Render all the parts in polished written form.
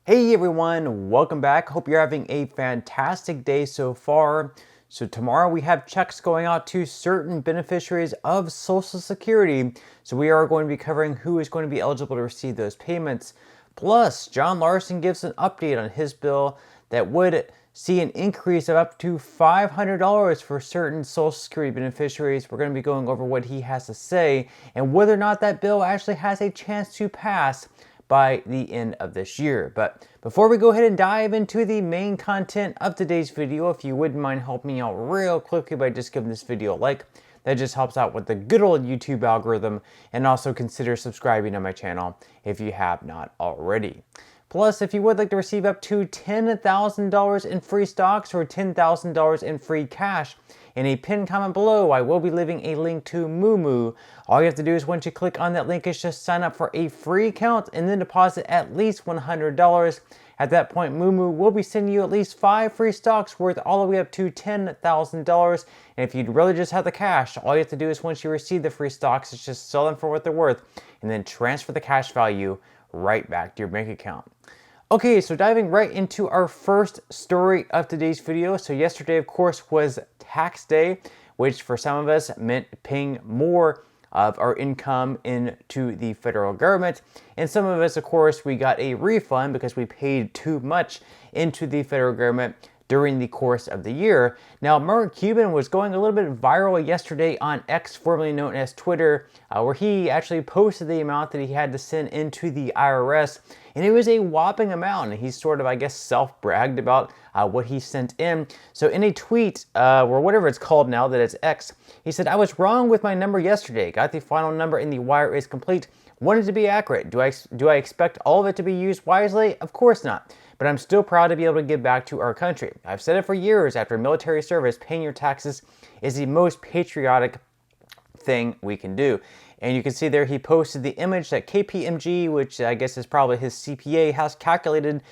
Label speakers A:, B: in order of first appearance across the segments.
A: Hey everyone, welcome back. Hope you're having a fantastic day so far. So tomorrow we have checks going out to certain beneficiaries of Social Security. So we are going to be covering who is going to be eligible to receive those payments. Plus, John Larson gives an update on his bill that would see an increase of up to $500 for certain Social Security beneficiaries. We're going to be going over what he has to say and whether or not that bill actually has a chance to pass by the end of this year. But before we go ahead and dive into the main content of today's video, if you wouldn't mind helping me out real quickly by just giving this video a like, that just helps out with the good old YouTube algorithm, and also consider subscribing to my channel if you have not already. Plus, if you would like to receive up to $10,000 in free stocks or $10,000 in free cash, in a pinned comment below, I will be leaving a link to Moomoo. All you have to do is once you click on that link is just sign up for a free account and then deposit at least $100. At that point, Moomoo will be sending you at least 5 free stocks worth all the way up to $10,000. And if you'd really just have the cash, all you have to do is once you receive the free stocks is just sell them for what they're worth and then transfer the cash value right back to your bank account. Okay, so diving right into our first story of today's video. So yesterday, of course, was tax day, which for some of us meant paying more of our income into the federal government. And some of us, of course, we got a refund because we paid too much into the federal government during the course of the year. Now, Mark Cuban was going a little bit viral yesterday on X, formerly known as Twitter, where he actually posted the amount that he had to send into the IRS, and it was a whopping amount. And he sort of, I guess, self-bragged about what he sent in. So in a tweet, or whatever it's called now that it's X, he said, "I was wrong with my number yesterday. Got the final number in the wire is complete. Wanted to be accurate. Do I expect all of it to be used wisely? Of course not. But I'm still proud to be able to give back to our country. I've said it for years, after military service, paying your taxes is the most patriotic thing we can do." And you can see there he posted the image that KPMG, which I guess is probably his CPA, has calculated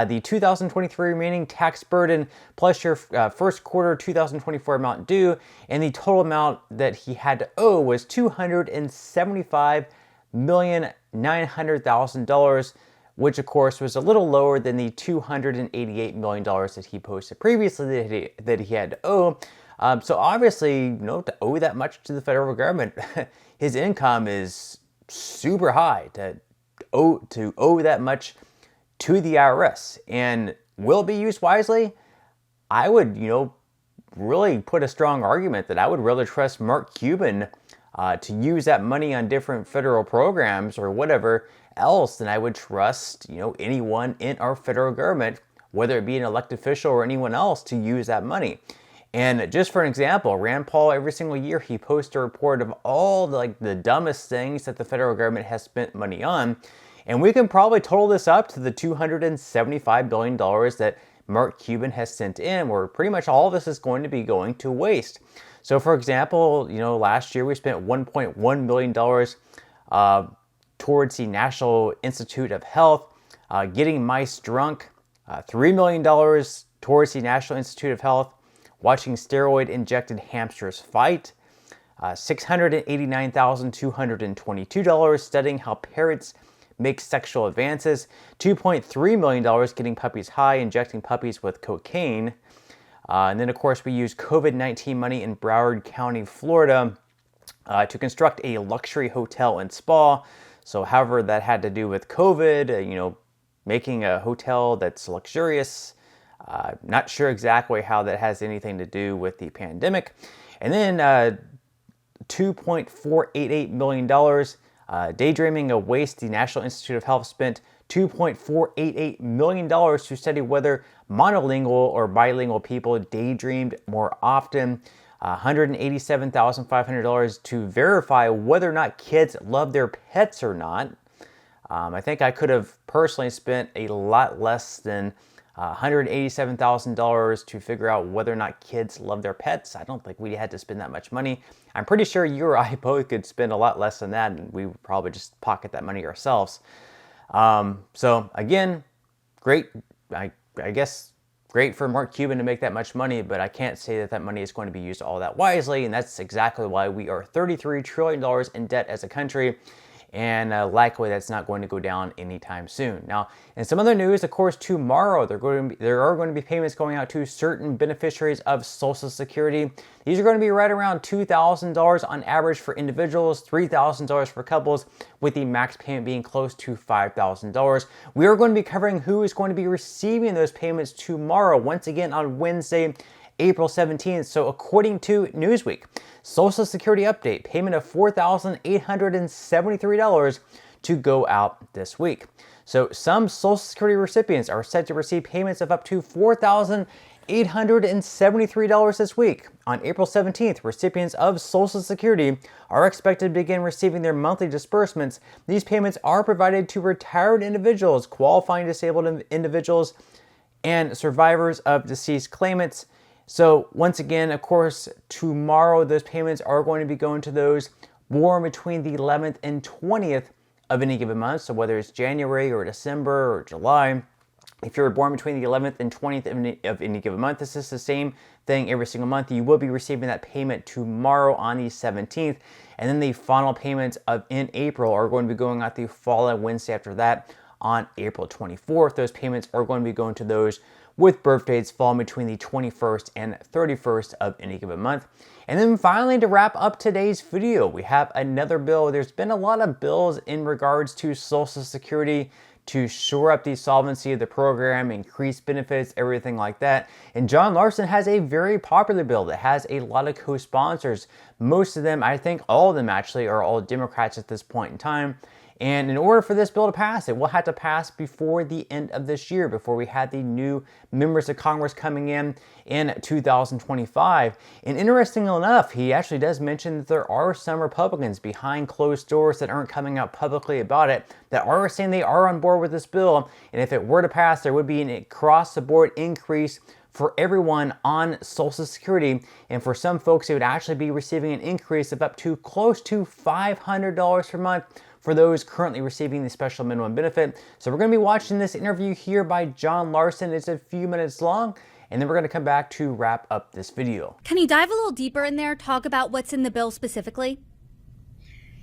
A: the 2023 remaining tax burden plus your first quarter 2024 amount due, and the total amount that he had to owe was $275,900,000, which of course was a little lower than the $288 million that he posted previously that he had to owe. So obviously, to owe that much to the federal government, his income is super high to owe that much to the IRS. And will it be used wisely? I would, really put a strong argument that I would rather trust Mark Cuban to use that money on different federal programs or whatever else than I would trust, anyone in our federal government, whether it be an elected official or anyone else, to use that money. And just for an example, Rand Paul, every single year, he posts a report of all the dumbest things that the federal government has spent money on. And we can probably total this up to the $275 billion that Mark Cuban has sent in, where pretty much all of this is going to be going to waste. So for example, last year we spent $1.1 billion towards the National Institute of Health, getting mice drunk, $3 million towards the National Institute of Health, watching steroid-injected hamsters fight, $689,222 studying how parrots make sexual advances, $2.3 million getting puppies high, injecting puppies with cocaine, and then of course we used COVID-19 money in Broward County, Florida, to construct a luxury hotel and spa. So however that had to do with COVID, making a hotel that's luxurious. Not sure exactly how that has anything to do with the pandemic. And then $2.488 million daydreaming of waste. The National Institute of Health spent $2.488 million to study whether monolingual or bilingual people daydreamed more often. $187,500 to verify whether or not kids love their pets or not. I think I could have personally spent a lot less than $187,000 to figure out whether or not kids love their pets. I don't think we had to spend that much money. I'm pretty sure you or I both could spend a lot less than that, and we would probably just pocket that money ourselves. So again, great, I guess great for Mark Cuban to make that much money, but I can't say that that money is going to be used all that wisely, and that's exactly why we are $33 trillion in debt as a country. and likely that's not going to go down anytime soon. Now, in some other news, of course, tomorrow there are going to be payments going out to certain beneficiaries of Social Security. These are going to be right around $2,000 on average for individuals, $3,000 for couples, with the max payment being close to $5,000. We are going to be covering who is going to be receiving those payments tomorrow, once again on Wednesday, April 17th. So according to Newsweek, Social Security update, payment of $4,873 to go out this week. So some Social Security recipients are set to receive payments of up to $4,873 this week. On April 17th, recipients of Social Security are expected to begin receiving their monthly disbursements. These payments are provided to retired individuals, qualifying disabled individuals, and survivors of deceased claimants. So once again, of course, tomorrow those payments are going to be going to those born between the 11th and 20th of any given month. So whether it's January or December or July, if you're born between the 11th and 20th of any given month, this is the same thing every single month. You will be receiving that payment tomorrow on the 17th. And then the final payments in April are going to be going out the following Wednesday after that on April 24th. Those payments are going to be going to those with birth dates falling between the 21st and 31st of any given month. And then finally, to wrap up today's video, we have another bill. There's been a lot of bills in regards to Social Security to shore up the solvency of the program, increase benefits, everything like that. And John Larson has a very popular bill that has a lot of co-sponsors. Most of them, I think all of them actually, are all Democrats at this point in time. And in order for this bill to pass, it will have to pass before the end of this year, before we had the new members of Congress coming in 2025. And interestingly enough, he actually does mention that there are some Republicans behind closed doors that aren't coming out publicly about it, that are saying they are on board with this bill. And if it were to pass, there would be an across-the-board increase for everyone on Social Security. And for some folks, they would actually be receiving an increase of up to close to $500 per month for those currently receiving the special minimum benefit. So we're going to be watching this interview here by John Larson. It's a few minutes long, and then we're going to come back to wrap up this video.
B: Can you dive a little deeper in there, talk about what's in the bill specifically?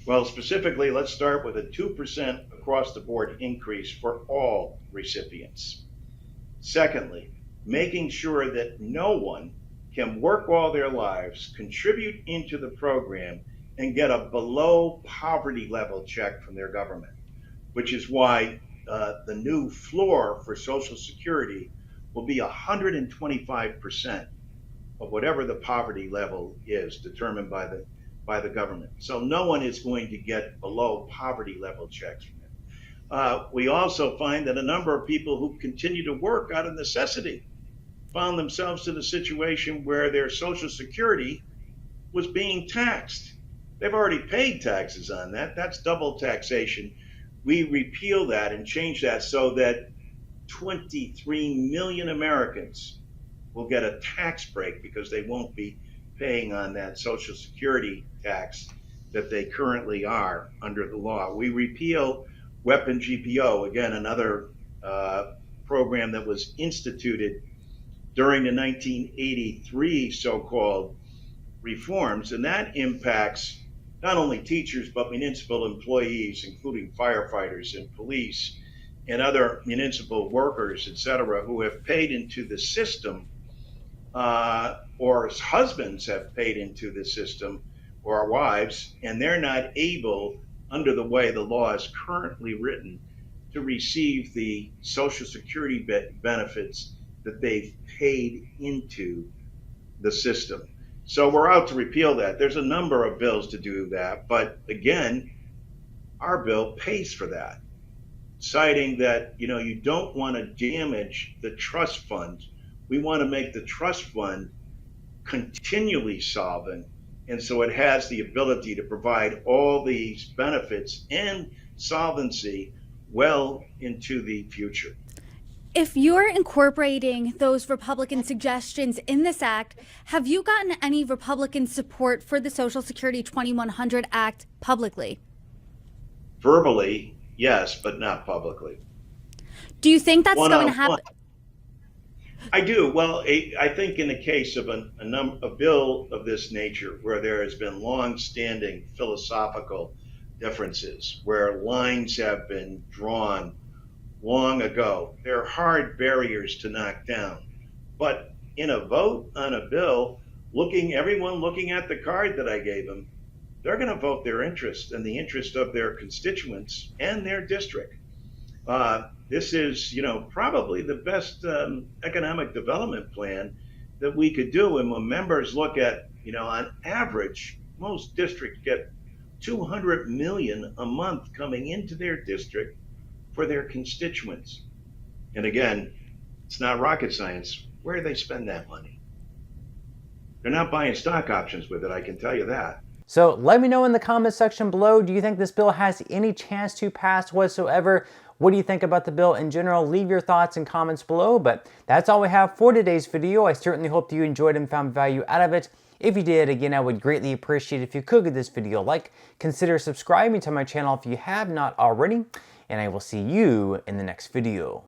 C: Well, specifically, let's start with a 2% across the board increase for all recipients. Secondly, making sure that no one can work all their lives, contribute into the program, and get a below poverty level check from their government, which is why the new floor for Social Security will be 125% of whatever the poverty level is determined by the government. So no one is going to get below poverty level checks from it. We also find that a number of people who continue to work out of necessity found themselves in a situation where their Social Security was being taxed. They've already paid taxes on that. That's double taxation. We repeal that and change that so that 23 million Americans will get a tax break because they won't be paying on that Social Security tax that they currently are under the law. We repeal weapon GPO, again, another program that was instituted during the 1983 so-called reforms, and that impacts not only teachers, but municipal employees, including firefighters and police and other municipal workers, et cetera, who have paid into the system, or husbands have paid into the system, or wives, and they're not able, under the way the law is currently written, to receive the Social Security benefits that they've paid into the system. So we're out to repeal that. There's a number of bills to do that, but again, our bill pays for that, citing that you don't want to damage the trust fund. We want to make the trust fund continually solvent, and so it has the ability to provide all these benefits and solvency well into the future.
B: If you're incorporating those Republican suggestions in this act, have you gotten any Republican support for the Social Security 2100 Act publicly?
C: Verbally, yes, but not publicly.
B: Do you think that's going to happen?
C: I do. Well, I think in the case of a bill of this nature, where there has been long-standing philosophical differences where lines have been drawn long ago. They're hard barriers to knock down. But in a vote on a bill, everyone looking at the card that I gave them, they're going to vote their interest and the interest of their constituents and their district. This is, probably the best economic development plan that we could do. And when members look at, on average, most districts get $200 million a month coming into their district for their constituents. And again, it's not rocket science. Where do they spend that money? They're not buying stock options with it, I can tell you that.
A: So let me know in the comment section below, do you think this bill has any chance to pass whatsoever? What do you think about the bill in general? Leave your thoughts and comments below, but that's all we have for today's video. I certainly hope you enjoyed and found value out of it. If you did, again, I would greatly appreciate if you could give this video a like. Consider subscribing to my channel if you have not already, and I will see you in the next video.